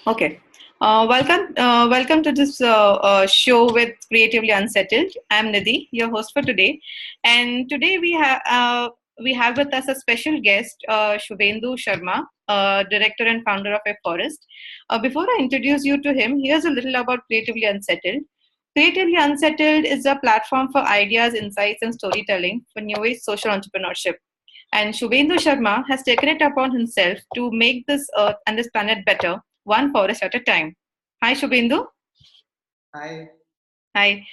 Okay. Welcome to this show with Creatively Unsettled. I'm Nidhi, your host for today, and today we have with us a special guest, Shubhendu Sharma, director and founder of Afforestt. Before I introduce you to him, here's a little about Creatively Unsettled. Creatively Unsettled is a platform for ideas, insights, and storytelling for new age social entrepreneurship. And Shubhendu Sharma has taken it upon himself to make this earth and this planet better, one forest at a time. Hi, Shubhendu. Hi. Hi.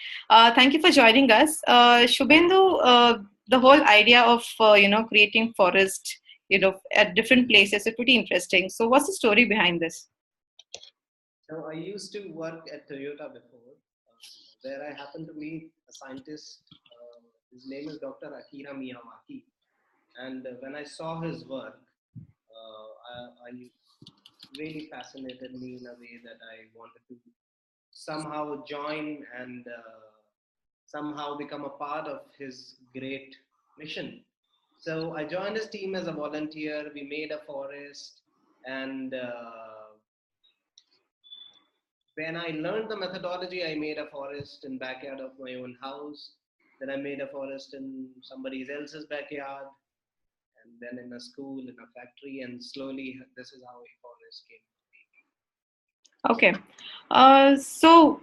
Thank you for joining us. Shubhendu, the whole idea of creating forest, at different places is pretty interesting. So, what's the story behind this? So I used to work at Toyota before, where I happened to meet a scientist. His name is Dr. Akira Miyawaki. And when I saw his work, I really fascinated me in a way that I wanted to somehow join and somehow become a part of his great mission. So I joined his team as a volunteer. We made a forest, and when I learned the methodology, I made a forest in backyard of my own house. Then I made a forest in somebody else's backyard, and then in a school, in a factory, and slowly this is how a forest came. Okay. So,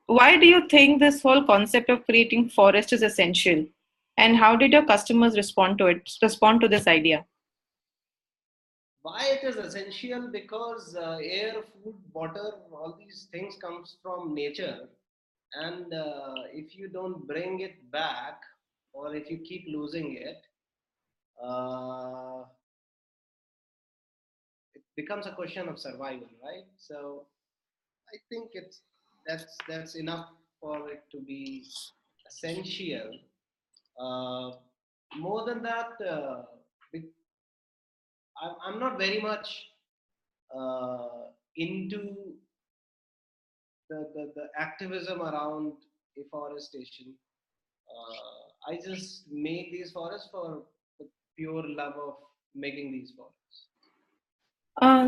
why do you think this whole concept of creating forest is essential? And how did your customers respond to this idea? Why it is essential? Because air, food, water, all these things comes from nature, and if you don't bring it back, or if you keep losing it, uh, it becomes a question of survival, right? So I think that's enough for it to be essential. Uh, More than that, I'm not very much into the activism around afforestation. I just make these forests for the pure love of making these forests.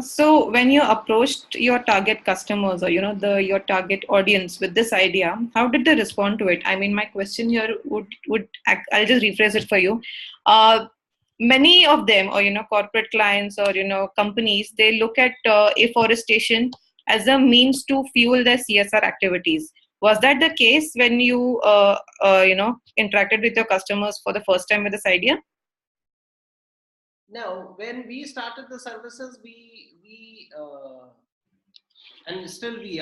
So when you approached your target customers or the your target audience with this idea, how did they respond to it? I mean, my question here I'll just rephrase it for you. Uh, Many of them, or corporate clients or companies, they look at afforestation as a means to fuel their CSR activities. Was that the case when you interacted with your customers for the first time with this idea? Now, when we started the services, we and still we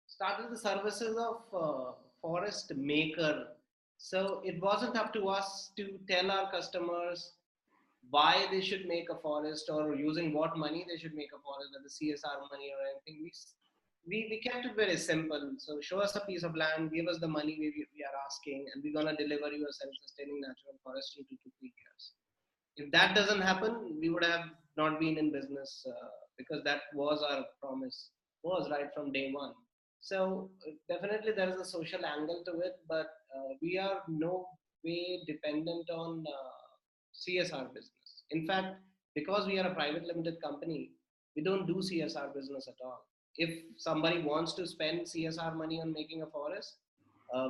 started the services of forest maker. So it wasn't up to us to tell our customers why they should make a forest or using what money they should make a forest, whether CSR money or anything. We kept it very simple. So show us a piece of land, give us the money we are asking, and we're gonna deliver you a self-sustaining natural forest in 2 to 3 years. If that doesn't happen, we would have not been in business because that was our promise, was right from day one. So definitely there is a social angle to it, but we are no way dependent on CSR business. In fact, because we are a private limited company, we don't do CSR business at all. If somebody wants to spend CSR money on making a forest,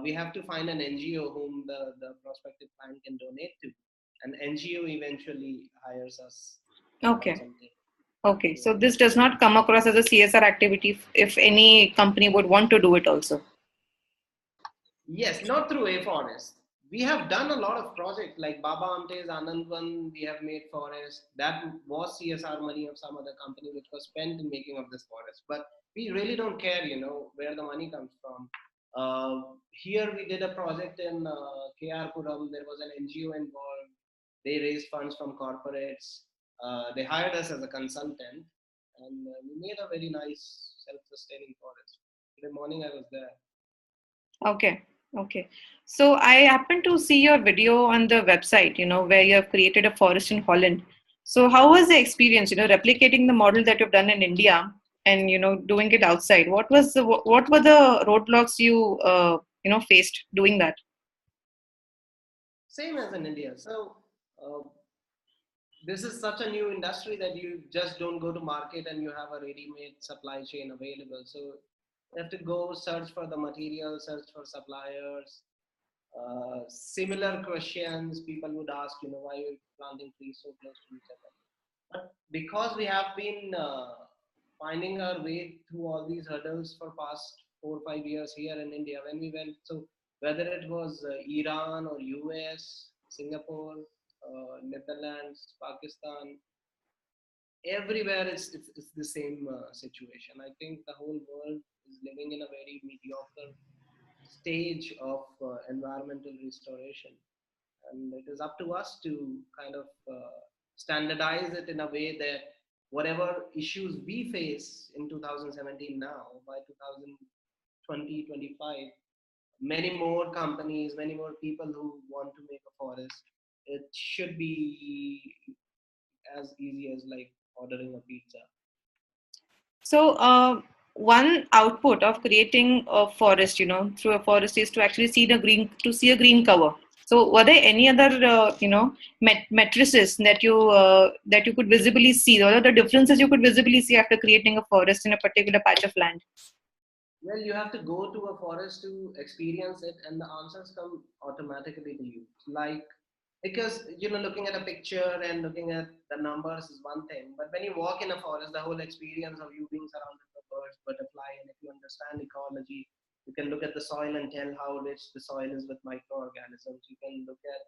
we have to find an NGO whom the prospective client can donate to. An NGO eventually hires us on Okay. something. Okay, so Yeah. this does not come across as a CSR activity if any company would want to do it also. Yes, not through a forest. We have done a lot of projects like Baba Amte's Anandvan, we have made forest. That was CSR money of some other company which was spent in making of this forest. But we really don't care, where the money comes from. Here we did a project in KR Puram. There was an NGO involved. They raised funds from corporates. They hired us as a consultant, and we made a very nice self-sustaining forest. Today morning I was there. Okay, okay. So I happen to see your video on the website, where you have created a forest in Holland. So how was the experience, replicating the model that you've done in India and, doing it outside? What were the roadblocks you, faced doing that? Same as in India. So uh, this is such a new industry that you just don't go to market and you have a ready-made supply chain available. So you have to go search for the material, search for suppliers. Similar questions people would ask, why are you planting trees so close to each other? But because we have been finding our way through all these hurdles for past 4 or 5 years here in India, when we went, so whether it was Iran or US, Singapore, Netherlands, Pakistan, everywhere it's the same situation. I think the whole world is living in a very mediocre stage of environmental restoration, and it is up to us to kind of standardize it in a way that whatever issues we face in 2017, now by 2020, 25, many more companies, many more people who want to make a forest, it should be as easy as like ordering a pizza. So, one output of creating a forest, through a forest is to actually see a green cover. So, were there any other, matrices that you could visibly see? What are the differences you could visibly see after creating a forest in a particular patch of land? Well, you have to go to a forest to experience it, and the answers come automatically to you. Like, because looking at a picture and looking at the numbers is one thing, but when you walk in a forest, the whole experience of you being surrounded by birds, butterfly, and if you understand ecology, you can look at the soil and tell how rich the soil is with microorganisms. You can look at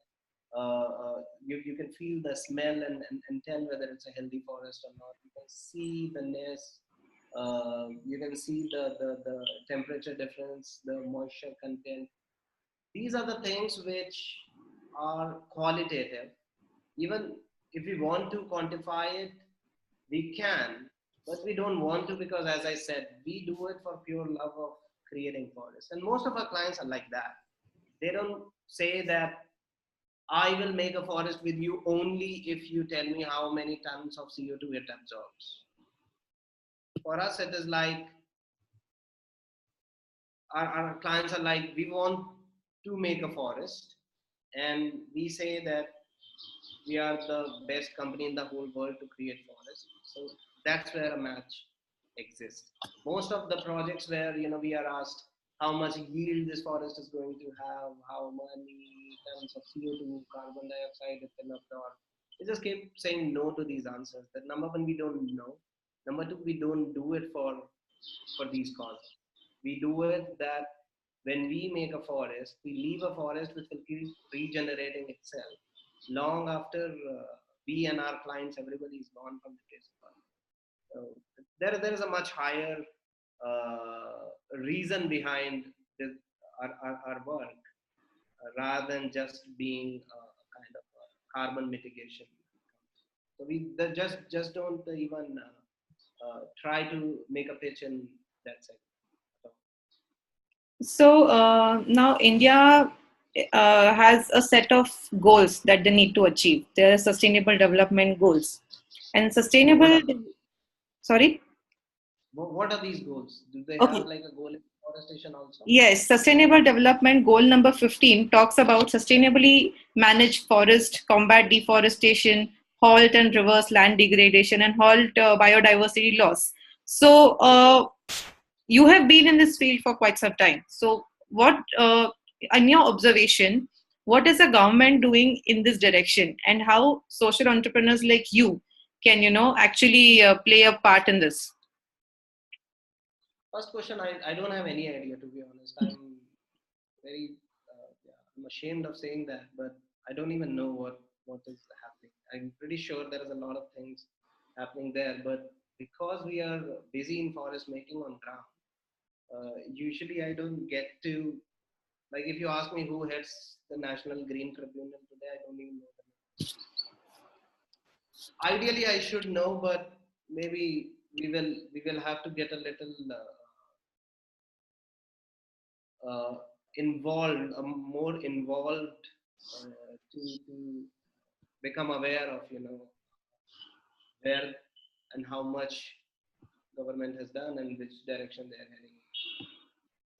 you can feel the smell and tell whether it's a healthy forest or not. You can see the nest. You can see the temperature difference, the moisture content. These are the things which are qualitative. Even if we want to quantify it, we can, but we don't want to, because as I said, we do it for pure love of creating forests. And most of our clients are like that. They don't say that I will make a forest with you only if you tell me how many tons of CO2 it absorbs. For us, it is like our clients are like, we want to make a forest, and we say that we are the best company in the whole world to create forests. So that's where a match exists. Most of the projects where we are asked how much yield this forest is going to have, how many tons of CO2, carbon dioxide it can absorb, we just keep saying no to these answers. That number one, we don't know. Number two, we don't do it for these causes. We do it that when we make a forest, we leave a forest which will keep regenerating itself long after we and our clients, everybody is gone from the face of earth. So there is a much higher reason behind this, our work, rather than just being a kind of carbon mitigation. So we just don't even try to make a pitch in that segment. So now India has a set of goals that they need to achieve. There are sustainable development goals, and So sustainable. Sorry. what are these goals? Do they have Okay. like a goal in forestation also? Yes, Sustainable Development Goal number 15 talks about sustainably manage forest, combat deforestation, halt and reverse land degradation, and halt biodiversity loss. So, you have been in this field for quite some time. So, in your observation, what is the government doing in this direction, and how social entrepreneurs like you can, actually play a part in this? First question, I don't have any idea, to be honest. I'm very, yeah, I'm ashamed of saying that, but I don't even know what is happening. I'm pretty sure there is a lot of things happening there, but because we are busy in forest making on ground, usually I don't get to, like, if you ask me who heads the National Green Tribunal today, I don't even know the name. Ideally, I should know, but maybe we will have to get a little involved, more involved, to become aware of where and how much government has done and which direction they are heading.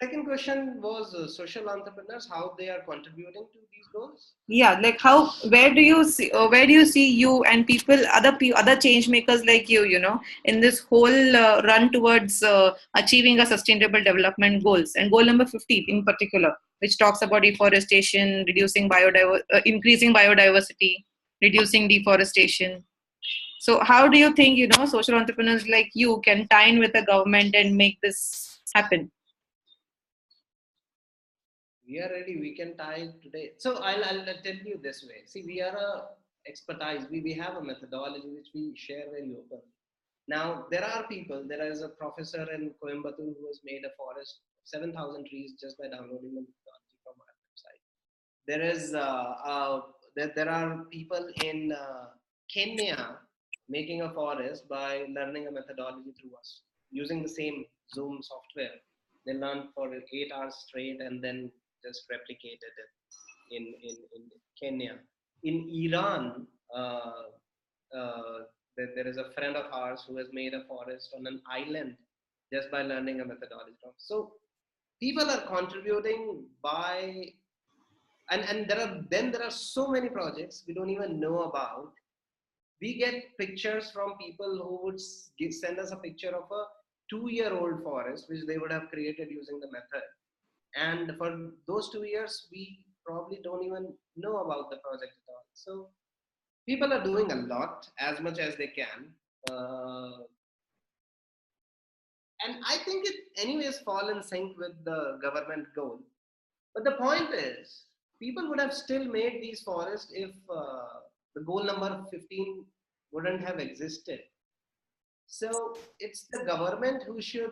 Second question was social entrepreneurs, how they are contributing to these goals. Yeah, like how, where do you see you and people, other change makers like you know, in this whole run towards achieving a sustainable development goals, and goal number 50 in particular, which talks about deforestation, increasing biodiversity, reducing deforestation. So how do you think, you know, social entrepreneurs like you can tie in with the government and make this happen? We are ready. We can tie today. So I'll tell you this way. See, we are a expertise. We have a methodology which we share very open. Now there are people. There is a professor in Coimbatore who has made a forest of 7,000 trees just by downloading the methodology from our website. There is there are people in Kenya making a forest by learning a methodology through us using the same Zoom software. They learn for 8 hours straight and then just replicated it in Kenya. In Iran, there is a friend of ours who has made a forest on an island just by learning a methodology from. So people are contributing by, and there are so many projects we don't even know about. We get pictures from people who would send us a picture of a 2-year-old forest which they would have created using the method, and for those 2 years we probably don't even know about the project at all. So people are doing a lot, as much as they can, and I think it anyways fall in sync with the government goal. But the point is, people would have still made these forests if the goal number 15 wouldn't have existed. So it's the government who should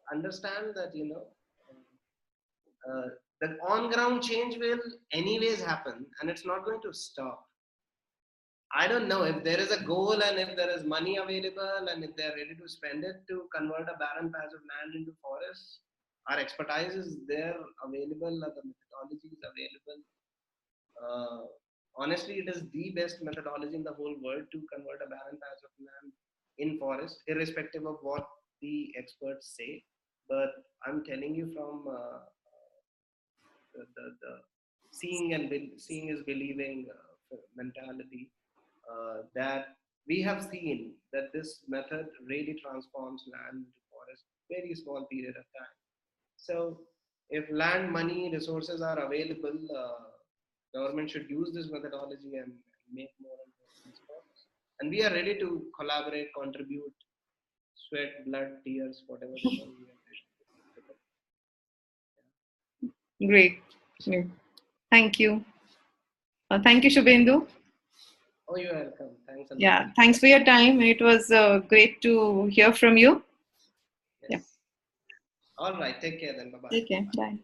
understand that, you know, the on ground change will anyways happen and it's not going to stop. I don't know if there is a goal and if there is money available and if they are ready to spend it to convert a barren patch of land into forests. Our expertise is there, available, the methodology is available. Honestly, it is the best methodology in the whole world to convert a barren patch of land in forest, irrespective of what the experts say. But I'm telling you from the seeing is believing mentality, that we have seen that this method really transforms land into forest very small period of time. So if land, money, resources are available, government should use this methodology and make more and more these forests. And we are ready to collaborate, contribute, sweat, blood, tears, whatever we are ready to do. Great. Yeah. Thank you. Thank you, Shubhendu. Oh, you're welcome. Thanks a lot. Yeah, thanks for your time. It was great to hear from you. Yes. Yeah. All right. Take care then. Bye-bye. Take care. Bye.